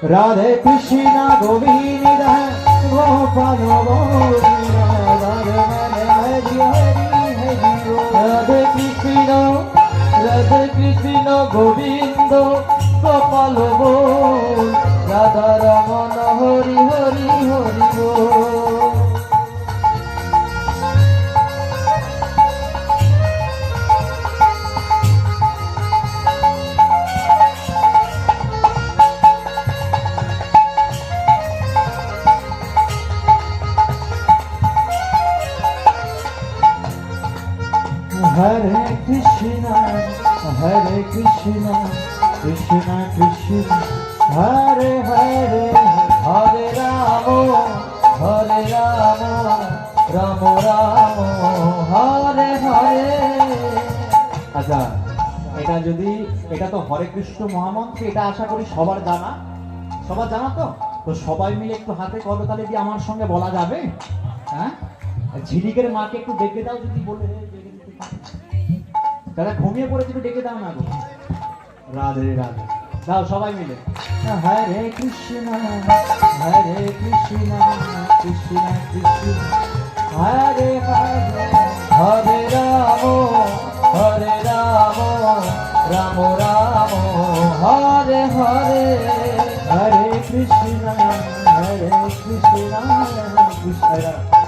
রাধে কৃষ্ণ গোবিন্দ গোপাল রাধে কৃষ্ণ গোবিন্দ গোপাল বল রাধা রমন হরি হরি হরি বল। Hare Krishna, Krishna Krishna, Hare Hare, Hare Ramo, Ramo Ramo, Hare Hare। আচ্ছা, এটা যদি এটা তো হরে কৃষ্ণ মহামন্ত্র, এটা আশা করি সবার জানা তো। তো সবাই মিলে একটু হাতে করতালি দিয়ে আমার সঙ্গে বলা যাবে? হ্যাঁ, ঝিলিকের মাকে একটু ডেকে দাও, যদি বলে দাদা ঘুমিয়ে পড়েছিল, ডেকে দাও না গো। রাধে রাধে দাও সবাই মিলে। হরে কৃষ্ণ কৃষ্ণ কৃষ্ণ হরে হরে, হরে রাম রাম রাম হরে হরে, হরে কৃষ্ণ কৃষ্ণ কৃষ্ণ।